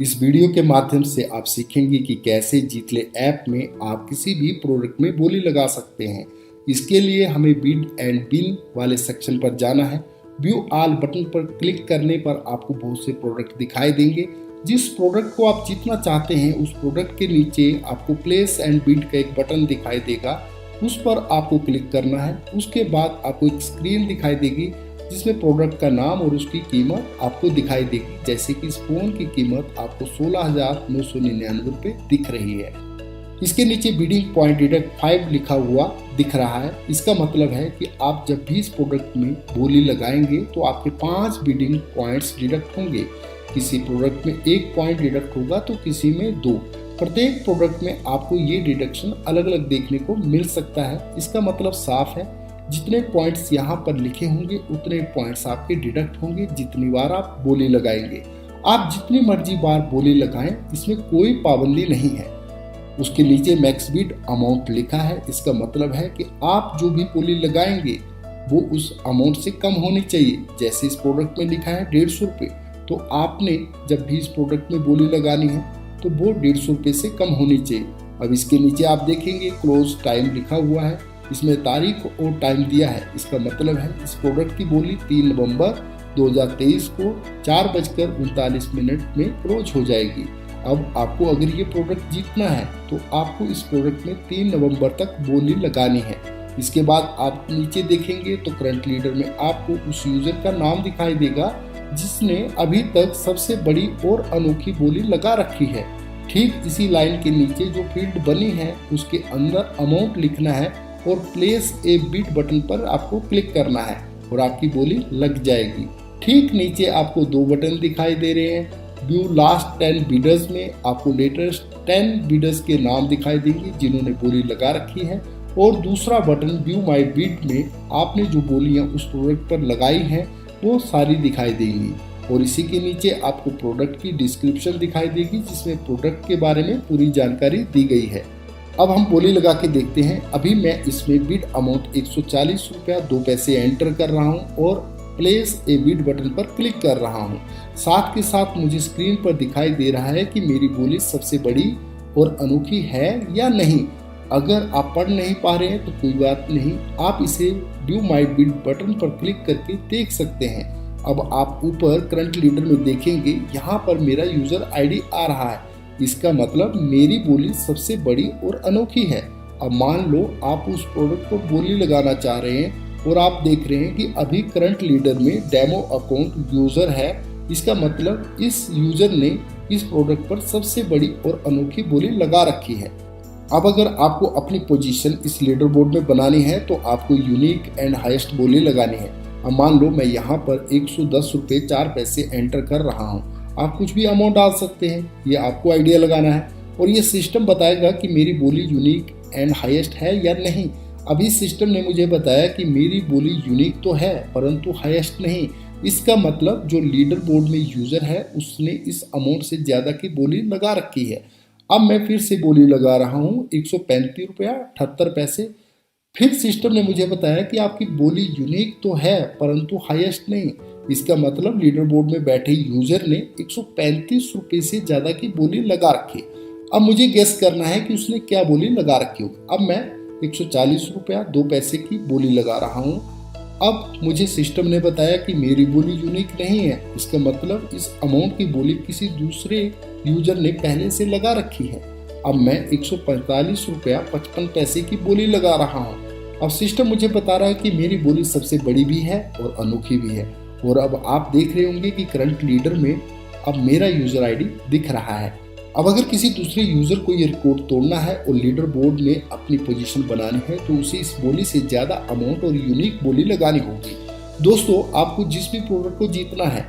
इस वीडियो के माध्यम से आप सीखेंगे कि कैसे जीतले ऐप में आप किसी भी प्रोडक्ट में बोली लगा सकते हैं। इसके लिए हमें बिड एंड बिल वाले सेक्शन पर जाना है। व्यू ऑल बटन पर क्लिक करने पर आपको बहुत से प्रोडक्ट दिखाई देंगे। जिस प्रोडक्ट को आप जीतना चाहते हैं उस प्रोडक्ट के नीचे आपको प्लेस एंड बिड का एक बटन दिखाई देगा, उस पर आपको क्लिक करना है। उसके बाद आपको एक स्क्रीन दिखाई देगी जिसमें प्रोडक्ट का नाम और उसकी कीमत आपको दिखाई देगी। जैसे कि इस फोन की कीमत आपको 16,999 रुपये दिख रही है। इसके नीचे बिडिंग पॉइंट डिडक्ट 5 लिखा हुआ दिख रहा है। इसका मतलब है कि आप जब भी इस प्रोडक्ट में बोली लगाएंगे तो आपके 5 बिडिंग पॉइंट्स डिडक्ट होंगे। किसी प्रोडक्ट में 1 पॉइंट डिडक्ट होगा तो किसी में 2। प्रत्येक प्रोडक्ट में आपको ये डिडक्शन अलग अलग देखने को मिल सकता है। इसका मतलब साफ है, जितने पॉइंट्स यहाँ पर लिखे होंगे उतने पॉइंट्स आपके डिडक्ट होंगे जितनी बार आप बोली लगाएंगे। आप जितनी मर्जी बार बोली लगाएं, इसमें कोई पाबंदी नहीं है। उसके नीचे मैक्स बिड अमाउंट लिखा है। इसका मतलब है कि आप जो भी बोली लगाएंगे वो उस अमाउंट से कम होनी चाहिए। जैसे इस प्रोडक्ट में लिखा है 150 रुपये, तो आपने जब भी इस प्रोडक्ट में बोली लगानी है तो वो 150 रुपये से कम होनी चाहिए। अब इसके नीचे आप देखेंगे क्लोज टाइम लिखा हुआ है, इसमें तारीख और टाइम दिया है। इसका मतलब है इस प्रोडक्ट की बोली 3 नवंबर 2023 को 4:39 में क्लोज हो जाएगी। अब आपको अगर ये प्रोडक्ट जीतना है तो आपको इस प्रोडक्ट में 3 नवंबर तक बोली लगानी है। इसके बाद आप नीचे देखेंगे तो करंट लीडर में आपको उस यूजर का नाम दिखाई देगा जिसने अभी तक सबसे बड़ी और अनोखी बोली लगा रखी है। ठीक इसी लाइन के नीचे जो फील्ड बनी है उसके अंदर अमाउंट लिखना है और प्लेस ए बिड बटन पर आपको क्लिक करना है और आपकी बोली लग जाएगी। ठीक नीचे आपको 2 बटन दिखाई दे रहे हैं। व्यू लास्ट 10 बिडर्स में आपको लेटेस्ट 10 बिडर्स के नाम दिखाई देंगे जिन्होंने बोली लगा रखी है, और दूसरा बटन व्यू माई बिड में आपने जो बोलियां उस प्रोडक्ट पर लगाई हैं वो सारी दिखाई देंगी। और इसी के नीचे आपको प्रोडक्ट की डिस्क्रिप्शन दिखाई देगी जिसमें प्रोडक्ट के बारे में पूरी जानकारी दी गई है। अब हम बोली लगा के देखते हैं। अभी मैं इसमें बिड अमाउंट 140 रुपया 2 पैसे एंटर कर रहा हूं और प्लेस ए बिड बटन पर क्लिक कर रहा हूं। साथ के साथ मुझे स्क्रीन पर दिखाई दे रहा है कि मेरी बोली सबसे बड़ी और अनोखी है या नहीं। अगर आप पढ़ नहीं पा रहे हैं तो कोई बात नहीं, आप इसे व्यू माई बिड बटन पर क्लिक करके देख सकते हैं। अब आप ऊपर करंट लीडर में देखेंगे, यहाँ पर मेरा यूजर आईडी आ रहा है। इसका मतलब मेरी बोली सबसे बड़ी और अनोखी है। अब मान लो आप उस प्रोडक्ट पर बोली लगाना चाह रहे हैं और आप देख रहे हैं कि अभी करंट लीडर में डेमो अकाउंट यूजर है। इसका मतलब इस यूजर ने इस प्रोडक्ट पर सबसे बड़ी और अनोखी बोली लगा रखी है। अब अगर आपको अपनी पोजीशन इस लीडर बोर्ड में बनानी है तो आपको यूनिक एंड हाईएस्ट बोली लगानी है। अब मान लो मैं यहाँ पर 110 रुपये 4 पैसे एंटर कर रहा हूँ। आप कुछ भी अमाउंट डाल सकते हैं, ये आपको आइडिया लगाना है और ये सिस्टम बताएगा कि मेरी बोली यूनिक एंड हाईएस्ट है या नहीं। अभी सिस्टम ने मुझे बताया कि मेरी बोली यूनिक तो है परंतु हाईएस्ट नहीं। इसका मतलब जो लीडर बोर्ड में यूजर है उसने इस अमाउंट से ज़्यादा की बोली लगा रखी है। अब मैं फिर से बोली लगा रहा हूँ 135 रुपया 78 पैसे। फिर सिस्टम ने मुझे बताया कि आपकी बोली यूनिक तो है परंतु हाईएस्ट नहीं। इसका मतलब लीडर बोर्ड में बैठे यूजर ने 135 रुपये से ज़्यादा की बोली लगा रखी। अब मुझे गेस करना है कि उसने क्या बोली लगा रखी होगी। अब मैं 140 रुपया 2 पैसे की बोली लगा रहा हूँ। अब मुझे सिस्टम ने बताया कि मेरी बोली यूनिक नहीं है। इसका मतलब इस अमाउंट की बोली किसी दूसरे यूजर ने पहले से लगा रखी है। अब मैं 145 रुपया 55 पैसे की बोली लगा रहा हूँ। अब सिस्टम मुझे बता रहा है कि मेरी बोली सबसे बड़ी भी है और अनोखी भी है। और अब आप देख रहे होंगे कि करंट लीडर में अब मेरा यूजर आईडी दिख रहा है। अब अगर किसी दूसरे यूजर को ये रिकॉर्ड तोड़ना है और लीडर बोर्ड में अपनी पोजीशन बनानी है तो उसे इस बोली से ज़्यादा अमाउंट और यूनिक बोली लगानी होगी। दोस्तों, आपको जिस भी प्रोडक्ट को जीतना है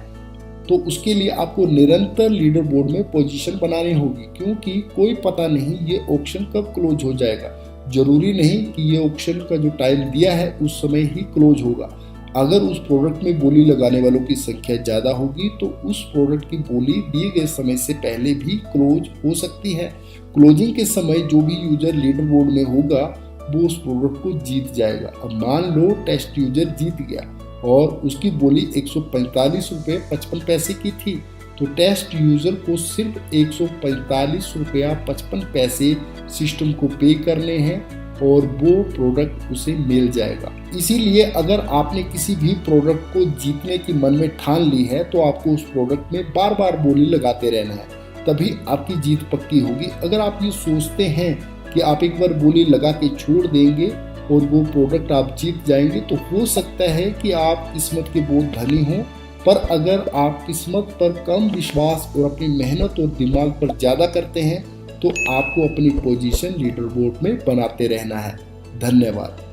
तो उसके लिए आपको निरंतर लीडर बोर्ड में पोजीशन बनानी होगी, क्योंकि कोई पता नहीं ये ऑक्शन कब क्लोज हो जाएगा। जरूरी नहीं कि ये ऑक्शन का जो टाइम दिया है उस समय ही क्लोज होगा। अगर उस प्रोडक्ट में बोली लगाने वालों की संख्या ज़्यादा होगी तो उस प्रोडक्ट की बोली दिए गए समय से पहले भी क्लोज हो सकती है। क्लोजिंग के समय जो भी यूजर लीडर बोर्ड में होगा वो उस प्रोडक्ट को जीत जाएगा। अब मान लो टेस्ट यूजर जीत गया और उसकी बोली 145 रुपये 55 पैसे की थी। तो टेस्ट यूजर को सिर्फ 145 रुपया 55 पैसे सिस्टम को पे करने हैं और वो प्रोडक्ट उसे मिल जाएगा। इसीलिए अगर आपने किसी भी प्रोडक्ट को जीतने की मन में ठान ली है तो आपको उस प्रोडक्ट में बार बार बोली लगाते रहना है, तभी आपकी जीत पक्की होगी। अगर आप ये सोचते हैं कि आप एक बार बोली लगा के छोड़ देंगे और वो प्रोडक्ट आप जीत जाएंगे, तो हो सकता है कि आप किस्मत के बहुत धनी हों, पर अगर आप किस्मत पर कम विश्वास और अपनी मेहनत और दिमाग पर ज़्यादा करते हैं तो आपको अपनी पोजीशन लीडर बोर्ड में बनाते रहना है। धन्यवाद।